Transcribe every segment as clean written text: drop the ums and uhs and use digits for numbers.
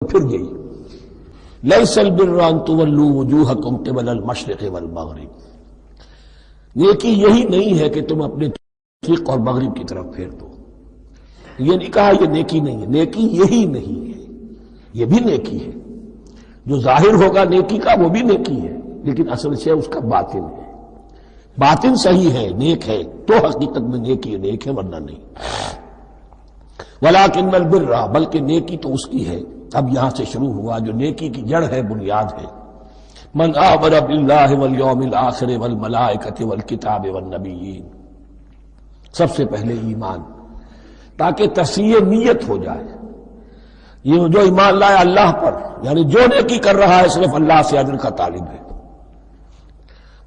پھر یہی لیس البر ان تولوا وجوہکم قبل المشرق والمغرب، نیکی یہی نہیں ہے کہ تم اپنے مشرق اور مغرب کی طرف پھیر دو. یہ نہیں کہا یہ نیکی نہیں ہے، نیکی یہی نہیں ہے، یہ بھی نیکی ہے. جو ظاہر ہوگا نیکی کا وہ بھی نیکی ہے، لیکن اصل سے اس کا باطن ہے. باطن صحیح ہے، نیک ہے تو حقیقت میں نیکی نیک ہے، ورنہ نہیں. ولیکن البر، بلکہ نیکی تو اس کی ہے. اب یہاں سے شروع ہوا جو نیکی کی جڑ ہے، بنیاد ہے. من آمن باللہ والیوم الآخر والملائکۃ والکتاب والنبیین، سب سے پہلے ایمان، تاکہ تصحیح نیت ہو جائے. یہ جو ایمان لائے اللہ پر، یعنی جو نیکی کر رہا ہے صرف اللہ سے اجر کا طالب ہے.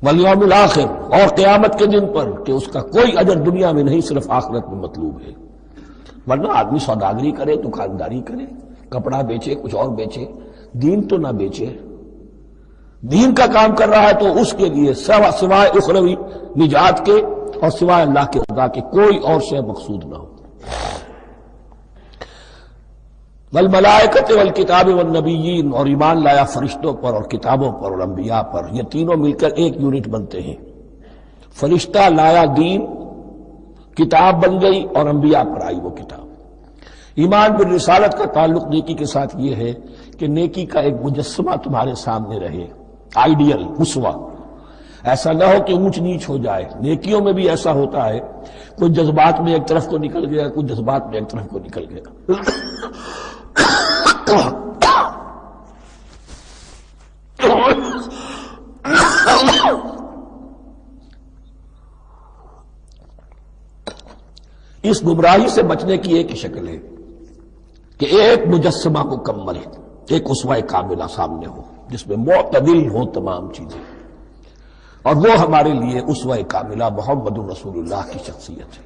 والیوم الآخر، اور قیامت کے دن پر کہ اس کا کوئی اجر دنیا میں نہیں، صرف آخرت میں مطلوب ہے. ورنہ آدمی سوداگری کرے، دکانداری کرے، کپڑا بیچے، کچھ اور بیچے، دین تو نہ بیچے. دین کا کام کر رہا ہے تو اس کے لیے سوائے اخروی نجات کے اور سوائے اللہ کے رضا کے کوئی اور شے مقصود نہ ہو. والملائکۃ والکتاب والنبیین، اور ایمان لایا فرشتوں پر اور کتابوں پر اور انبیاء پر. یہ تینوں مل کر ایک یونٹ بنتے ہیں. فرشتہ لایا دین، کتاب بن گئی اور انبیاء پر آئی وہ کتاب. ایمان بالرسالت کا تعلق نیکی کے ساتھ یہ ہے کہ نیکی کا ایک مجسمہ تمہارے سامنے رہے، آئیڈیل، اسوہ. ایسا نہ ہو کہ اونچ نیچ ہو جائے. نیکیوں میں بھی ایسا ہوتا ہے، کوئی جذبات میں ایک طرف کو نکل گیا، کوئی جذبات میں ایک طرف کو نکل گیا. اس گمراہی سے بچنے کی ایک ہی شکل ہے کہ ایک مجسمہ مکمل، ایک اسوہ کاملہ سامنے ہو جس میں معتدل ہو تمام چیزیں. اور وہ ہمارے لیے اسوہ کاملہ محمد رسول اللہ کی شخصیت ہے.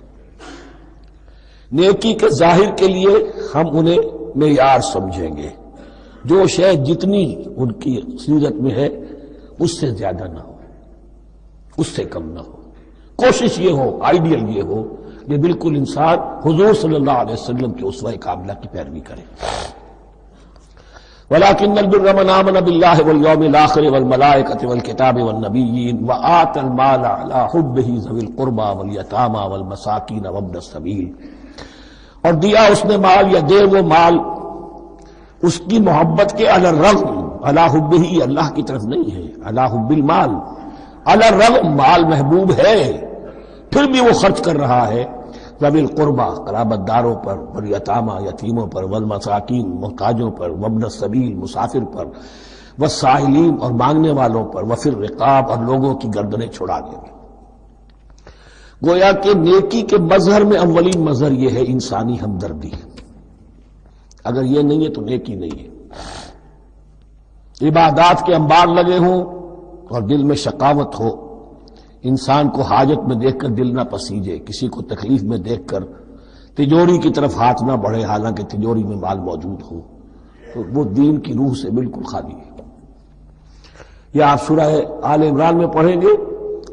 نیکی کے ظاہر کے لیے ہم انہیں معیار سمجھیں گے. جو شے جتنی ان کی سیرت میں ہے اس سے زیادہ نہ ہو، اس سے کم نہ ہو. کوشش یہ ہو، آئیڈیل یہ ہو کہ بالکل انسان حضور صلی اللہ علیہ وسلم کے اسوہ کاملہ کی پیروی کرے. وَلَٰكِنَّ الْبِرَّ مَنْ آمَنَ بِاللَّهِ وَالْيَوْمِ الْآخِرِ وَالْمَلَائِكَةِ وَالْكِتَابِ وَالنَّبِيِّينَ وَآتَى الْمَالَ عَلَىٰ حُبِّهِ ذَوِي الْقُرْبَىٰ وَالْيَتَامَىٰ وَالْمَسَاكِينَ وَابْنَ السَّبِيلِ، اور دیا اس نے مال یا دے وہ مال اس کی محبت کے علی الرغم، علی حبہ، اللہ کی طرف نہیں ہے، علی حب المال، علی الرغم مال محبوب ہے پھر بھی وہ خرچ کر رہا ہے. ذوی القربیٰ، قرابت داروں پر، والیتامىٰ، یتیموں پر، والمساکین، محتاجوں پر، وابن السبیل، مسافر پر، والسائلین، اور مانگنے والوں پر، وفی الرقاب، اور لوگوں کی گردنیں چھڑانے میں. گویا کہ نیکی کے مظہر میں اولین مظہر یہ ہے انسانی ہمدردی. اگر یہ نہیں ہے تو نیکی نہیں ہے. عبادات کے انبار لگے ہوں اور دل میں شقاوت ہو، انسان کو حاجت میں دیکھ کر دل نہ پسیجے، کسی کو تکلیف میں دیکھ کر تجوری کی طرف ہاتھ نہ بڑھے حالانکہ تجوری میں مال موجود ہو، تو وہ دین کی روح سے بالکل خالی ہے. یہ آپ سورہ آل عمران میں پڑھیں گے،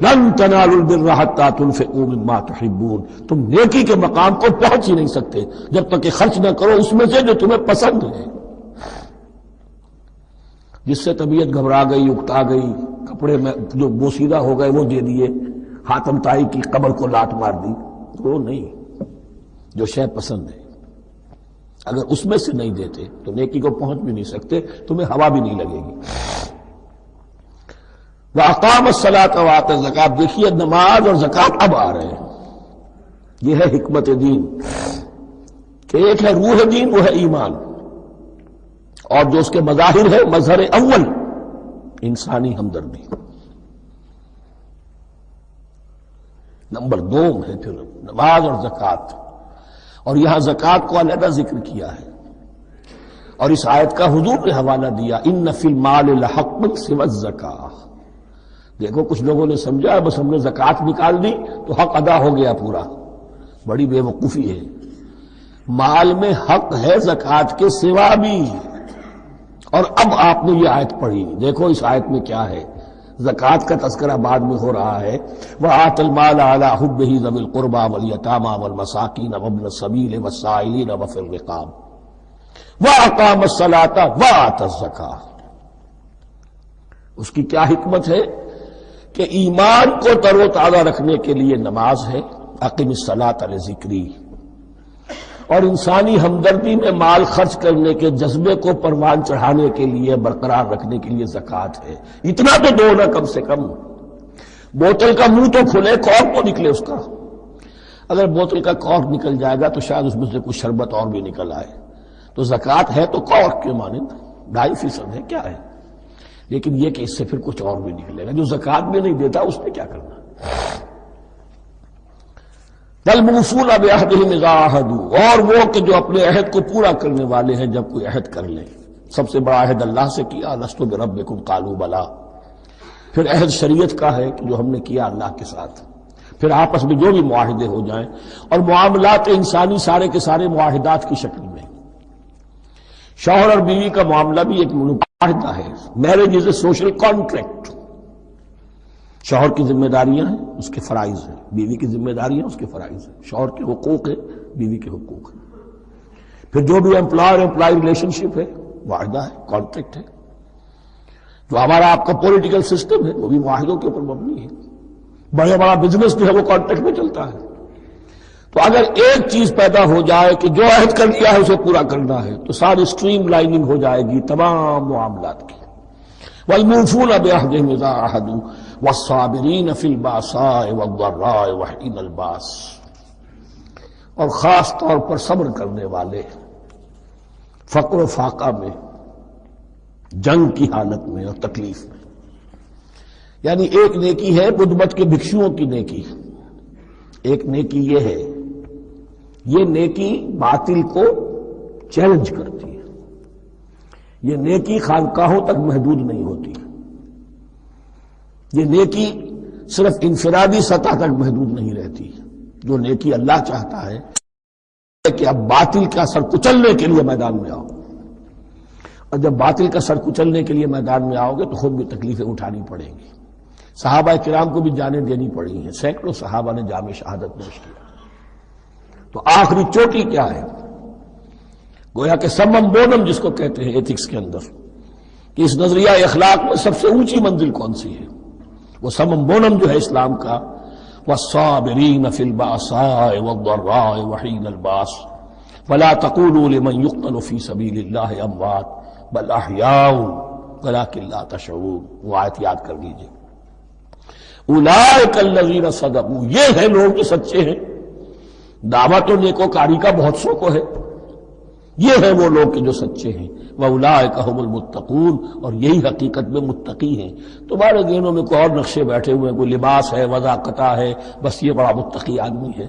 لن تنالوا البر حتى تنفقوا مما تحبون، تم نیکی کے مقام کو پہنچ ہی نہیں سکتے جب تک کہ خرچ نہ کرو اس میں سے جو تمہیں پسند ہے. جس سے طبیعت گھبرا گئی، اکتا گئی، کپڑے میں جو بوسیدہ ہو گئے وہ دے دیے، حاتم طائی کی قبر کو لات مار دی، وہ نہیں. جو شے پسند ہے اگر اس میں سے نہیں دیتے تو نیکی کو پہنچ بھی نہیں سکتے، تمہیں ہوا بھی نہیں لگے گی. وَأَقَامَ الصَّلَاةَ وَآتَى الزَّكَاةَ، دیکھیے نماز اور زکوٰۃ اب آ رہے ہیں. یہ ہے حکمت دین کہ ایک ہے روح دین، وہ ہے ایمان، اور جو اس کے مظاہر ہے، مظہر اول انسانی ہمدردی. نمبر 2 ہے پھر نماز اور زکوٰۃ، اور یہاں زکوٰۃ کو علیحدہ ذکر کیا ہے اور اس آیت کا حضور نے حوالہ دیا، اِنَّ فِي الْمَالِ لَحَقٌّ سِوَى الزَّكَاةِ. دیکھو کچھ لوگوں نے سمجھا بس ہم نے زکوٰۃ نکال دی تو حق ادا ہو گیا پورا. بڑی بے وقوفی ہے. مال میں حق ہے زکوٰۃ کے سوا بھی. اور اب آپ نے یہ آیت پڑھی، دیکھو اس آیت میں کیا ہے. زکوٰۃ کا تذکرہ بعد میں ہو رہا ہے، وَآتَى الْمَالَ عَلَىٰ حُبِّهِ ذَوِي الْقُرْبَىٰ وَالْيَتَامَىٰ وَالْمَسَاكِينَ وَابْنَ السَّبِيلِ وَالسَّائِلِينَ وَفِي الرِّقَابِ. وَأَقَامَ الصَّلَاةَ وَآتَى الزَّكَاةَ۔ اس کی کیا حکمت ہے کہ ایمان کو تر و تازہ رکھنے کے لیے نماز ہے، اقم الصلاۃ لذکری، اور انسانی ہمدردی میں مال خرچ کرنے کے جذبے کو پروان چڑھانے کے لیے برقرار رکھنے کے لیے زکوٰۃ ہے۔ اتنا تو دو نا کم سے کم، بوتل کا منہ تو کھلے، کارک تو نکلے اس کا۔ اگر بوتل کا کارک نکل جائے گا تو شاید اس میں سے کچھ شربت اور بھی نکل آئے، تو زکوٰۃ ہے تو کارک کے مانند 2.5% ہے، کیا ہے، لیکن یہ کہ اس سے پھر کچھ اور بھی نکلے گا۔ جو زکوٰۃ بھی نہیں دیتا اس نے کیا کرنا۔ وَالْمُوفُونَ بِعَهْدِهِمْ إِذَا عَاهَدُوا، اور وہ کہ جو اپنے عہد کو پورا کرنے والے ہیں جب کوئی عہد کر لیں۔ سب سے بڑا عہد اللہ سے کیا، لَسْتُ بِرَبِّكُمْ قَالُوا بَلَىٰ۔ پھر عہد شریعت کا ہے کہ جو ہم نے کیا اللہ کے ساتھ، پھر آپس میں جو بھی معاہدے ہو جائیں، اور معاملات انسانی سارے کے سارے معاہدات کی شکل میں۔ شوہر اور بیوی کا معاملہ بھی ایک معاہدہ ہے، marriage is a social contract. شوہر کی ذمہ داریاں ہیں، اس کے فرائض ہیں، بیوی کی ذمہ داریاں اس کے فرائض ہیں، شوہر کے حقوق ہیں، بیوی کے حقوق ہیں۔ پھر جو بھی امپلائر امپلائی ریلیشن شپ ہے، معاہدہ ہے، کانٹریکٹ ہے۔ جو ہمارا آپ کا پولیٹیکل سسٹم ہے وہ بھی معاہدوں کے اوپر مبنی ہے۔ بڑا بزنس جو ہے وہ کانٹریکٹ میں چلتا ہے۔ تو اگر ایک چیز پیدا ہو جائے کہ جو عہد کر لیا ہے اسے پورا کرنا ہے، تو ساری اسٹریم لائننگ ہو جائے گی تمام معاملات کی۔ وَالْمُوفُونَ بِعَهْدِهِمْ إِذَا عَاهَدُوا وَالصَّابِرِينَ فِي الْبَأْسَاءِ وَالضَّرَّاءِ وَحِينَ الْبَأْسِ، اور خاص طور پر صبر کرنے والے فقر و فاقہ میں، جنگ کی حالت میں اور تکلیف میں۔ یعنی ایک نیکی ہے بدھ مت کے بھکشوؤں کی نیکی، ایک نیکی یہ ہے، یہ نیکی باطل کو چیلنج کرتی ہے، یہ نیکی خانقاہوں تک محدود نہیں ہوتی، یہ نیکی صرف انفرادی سطح تک محدود نہیں رہتی۔ جو نیکی اللہ چاہتا ہے کہ اب باطل کا سر کچلنے کے لیے میدان میں آؤ، اور جب باطل کا سر کچلنے کے لیے میدان میں آؤ گے تو خود بھی تکلیفیں اٹھانی پڑیں گی۔ صحابہ کرام کو بھی جانیں دینی پڑی ہیں، سینکڑوں صحابہ نے جام شہادت نوش کیا۔ تو آخری چوٹی کیا ہے؟ گویا کہ سمم بونم جس کو کہتے ہیں ایتھکس کے اندر، کہ اس نظریہ اخلاق میں سب سے اونچی منزل کون سی ہے؟ وہ سمم بونم جو ہے اسلام کا، وَالصَّابِرِينَ فِي الْبَأْسَاءِ وَالضَّرَّاءِ وَحِينَ الْبَأْسِ وَلَا تَقُولُوا لِمَنْ يُقْتَلُ فِي سَبِيلِ اللَّهِ أَمْوَاتٌ بَلْ أَحْيَاءٌ وَلَٰكِن لَا تَشْعُرُونَ۔ وہ آیت یاد کر لیجیے، اولئک الذین صدقوا، یہ ہیں لوگ جو سچے ہیں۔ دعوت و نیکوکاری کا بہت سو کو ہے، یہ ہیں وہ لوگ کہ جو سچے ہیں۔ واولئک هم المتقون، اور یہی حقیقت میں متقی ہیں۔ تمہارے ذہنوں میں کوئی اور نقشے بیٹھے ہوئے ہیں، کوئی لباس ہے، وضاقتہ ہے، بس یہ بڑا متقی آدمی ہے۔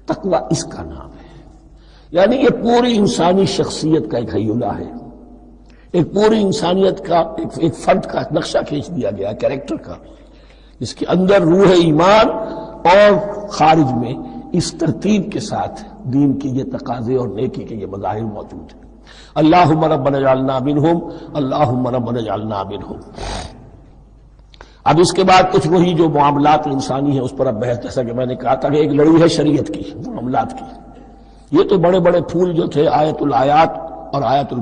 تقویٰ اس کا نام ہے، یعنی یہ پوری انسانی شخصیت کا ایک ہیولہ ہے، ایک پوری انسانیت کا ایک فرد کا نقشہ کھینچ دیا گیا کیریکٹر کا، جس کے اندر روح ایمان اور خارج میں اس ترتیب کے ساتھ دین کی یہ تقاضے اور نیکی کے یہ مظاہر موجود ہیں۔ اللہم ربنا اجعلنا منہم، اللہم ربنا اجعلنا منہم۔ اب اس کے بعد کچھ وہی جو معاملات انسانی ہیں اس پر اب بحث، جیسا کہ میں نے کہا تھا کہ ایک لڑی ہے شریعت کی معاملات کی۔ یہ تو بڑے بڑے پھول جو تھے آیت الآیات اور آیت